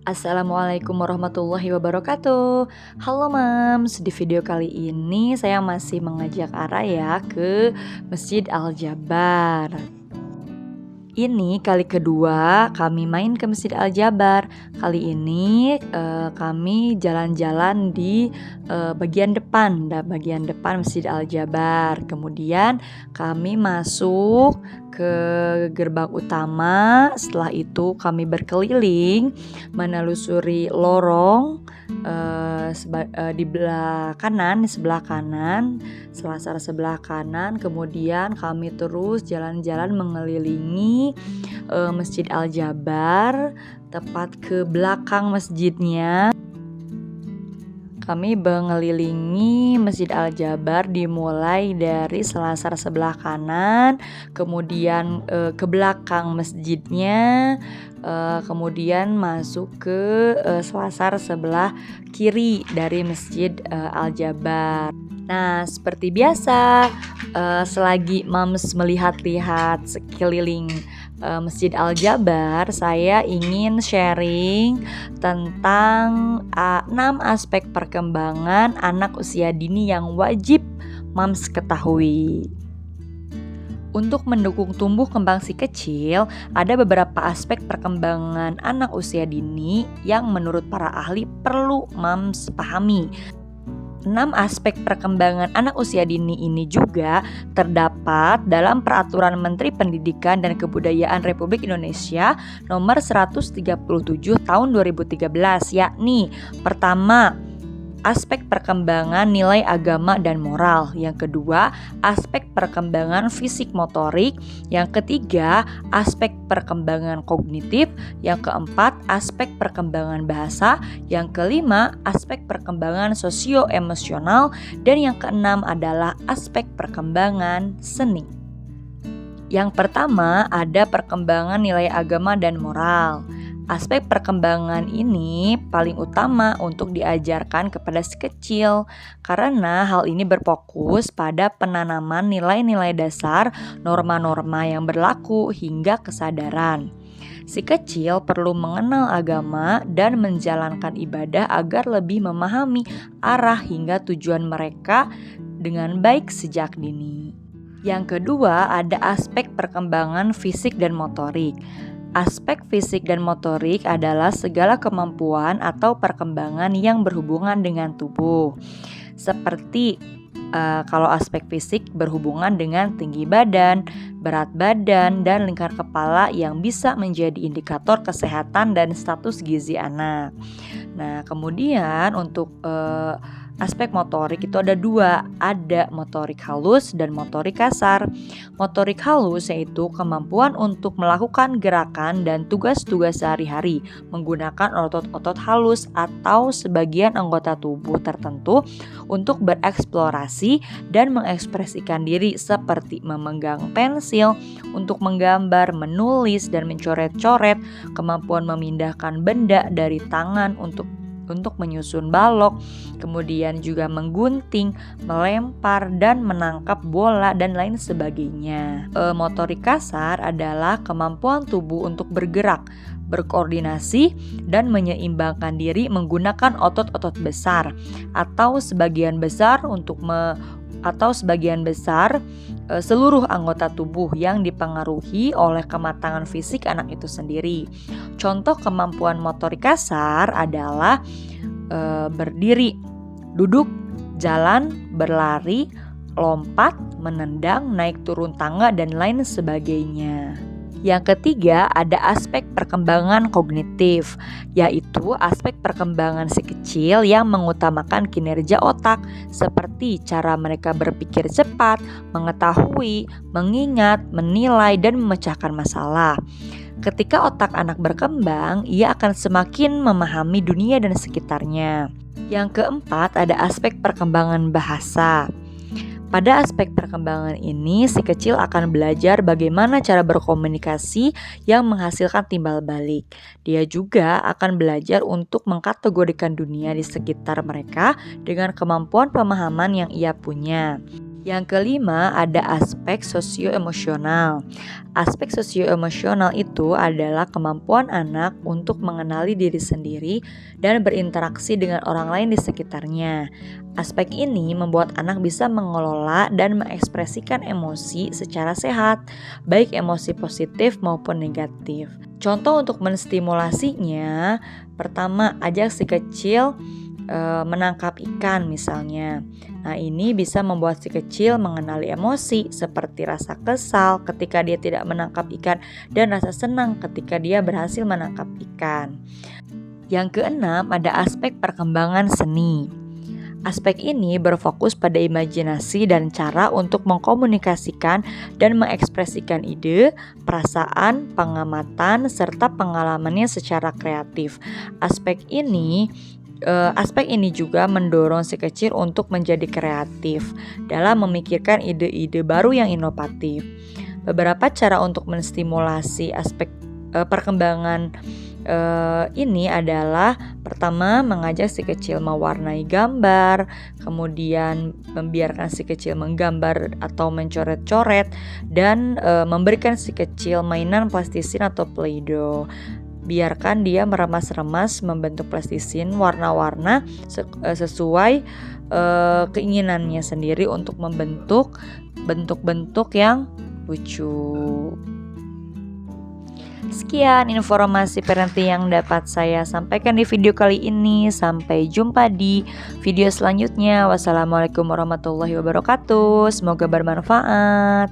Assalamualaikum warahmatullahi wabarakatuh. Halo Mams, di video kali ini saya masih mengajak Ara ya ke Masjid Al-Jabar. Ini kali kedua kami main ke Masjid Al-Jabar. Kali ini kami jalan-jalan di bagian depan Masjid Al-Jabar. Kemudian kami masuk ke gerbang utama. Setelah itu kami berkeliling menelusuri lorong di sebelah kanan, selasar sebelah kanan. Kemudian kami terus jalan-jalan mengelilingi Masjid Al-Jabar. Tepat ke belakang masjidnya kami mengelilingi Masjid Al-Jabar dimulai dari selasar sebelah kanan, kemudian ke belakang masjidnya, kemudian masuk ke selasar sebelah kiri dari Masjid Al-Jabar. Nah, seperti biasa, selagi Mams melihat-lihat sekeliling Masjid Al-Jabar, saya ingin sharing tentang 6 aspek perkembangan anak usia dini yang wajib Mams ketahui. Untuk mendukung tumbuh kembang si kecil, ada beberapa aspek perkembangan anak usia dini yang menurut para ahli perlu Mams pahami. 6 aspek perkembangan anak usia dini ini juga terdapat dalam Peraturan Menteri Pendidikan dan Kebudayaan Republik Indonesia Nomor 137 Tahun 2013, yakni pertama, aspek perkembangan nilai agama dan moral. Yang kedua, aspek perkembangan fisik motorik. Yang ketiga, aspek perkembangan kognitif. Yang keempat, aspek perkembangan bahasa. Yang kelima, aspek perkembangan sosio-emosional. Dan yang keenam adalah aspek perkembangan seni. Yang pertama, ada perkembangan nilai agama dan moral. Aspek perkembangan ini paling utama untuk diajarkan kepada si kecil karena hal ini berfokus pada penanaman nilai-nilai dasar, norma-norma yang berlaku hingga kesadaran. Si kecil perlu mengenal agama dan menjalankan ibadah agar lebih memahami arah hingga tujuan mereka dengan baik sejak dini. Yang kedua, ada aspek perkembangan fisik dan motorik. Aspek fisik dan motorik adalah segala kemampuan atau perkembangan yang berhubungan dengan tubuh. Seperti kalau aspek fisik berhubungan dengan tinggi badan, berat badan, dan lingkar kepala yang bisa menjadi indikator kesehatan dan status gizi anak. Nah, kemudian untuk aspek motorik itu ada 2, ada motorik halus dan motorik kasar. Motorik halus yaitu kemampuan untuk melakukan gerakan dan tugas-tugas sehari-hari menggunakan otot-otot halus atau sebagian anggota tubuh tertentu untuk bereksplorasi dan mengekspresikan diri seperti memegang pensil untuk menggambar, menulis, dan mencoret-coret, kemampuan memindahkan benda dari tangan untuk menyusun balok, kemudian juga menggunting, melempar, dan menangkap bola, dan lain sebagainya. Motorik kasar adalah kemampuan tubuh untuk bergerak, berkoordinasi, dan menyeimbangkan diri menggunakan otot-otot besar atau sebagian besar seluruh anggota tubuh yang dipengaruhi oleh kematangan fisik anak itu sendiri. Contoh kemampuan motorik kasar adalah berdiri, duduk, jalan, berlari, lompat, menendang, naik turun tangga, dan lain sebagainya. Yang ketiga, ada aspek perkembangan kognitif, yaitu aspek perkembangan si kecil yang mengutamakan kinerja otak, seperti cara mereka berpikir cepat, mengetahui, mengingat, menilai, dan memecahkan masalah. Ketika otak anak berkembang, ia akan semakin memahami dunia dan sekitarnya. Yang keempat, ada aspek perkembangan bahasa. Pada aspek perkembangan ini, si kecil akan belajar bagaimana cara berkomunikasi yang menghasilkan timbal balik. Dia juga akan belajar untuk mengkategorikan dunia di sekitar mereka dengan kemampuan pemahaman yang ia punya. Yang kelima ada aspek sosioemosional. Aspek sosioemosional itu adalah kemampuan anak untuk mengenali diri sendiri dan berinteraksi dengan orang lain di sekitarnya. Aspek ini membuat anak bisa mengelola dan mengekspresikan emosi secara sehat, baik emosi positif maupun negatif. Contoh untuk menstimulasinya, pertama ajak si kecil menangkap ikan misalnya. Nah, ini bisa membuat si kecil mengenali emosi seperti rasa kesal ketika dia tidak menangkap ikan dan rasa senang ketika dia berhasil menangkap ikan. Yang keenam ada aspek perkembangan seni. Aspek ini berfokus pada imajinasi dan cara untuk mengkomunikasikan dan mengekspresikan ide, perasaan, pengamatan, serta pengalamannya secara kreatif. Aspek ini juga mendorong si kecil untuk menjadi kreatif dalam memikirkan ide-ide baru yang inovatif. Beberapa cara untuk menstimulasi aspek perkembangan ini adalah pertama mengajak si kecil mewarnai gambar, kemudian membiarkan si kecil menggambar atau mencoret-coret, dan memberikan si kecil mainan plastisin atau play-doh. Biarkan dia meremas-remas membentuk plastisin warna-warna sesuai keinginannya sendiri untuk membentuk bentuk-bentuk yang lucu. Sekian informasi parenting yang dapat saya sampaikan di video kali ini. Sampai jumpa di video selanjutnya. Wassalamualaikum warahmatullahi wabarakatuh. Semoga bermanfaat.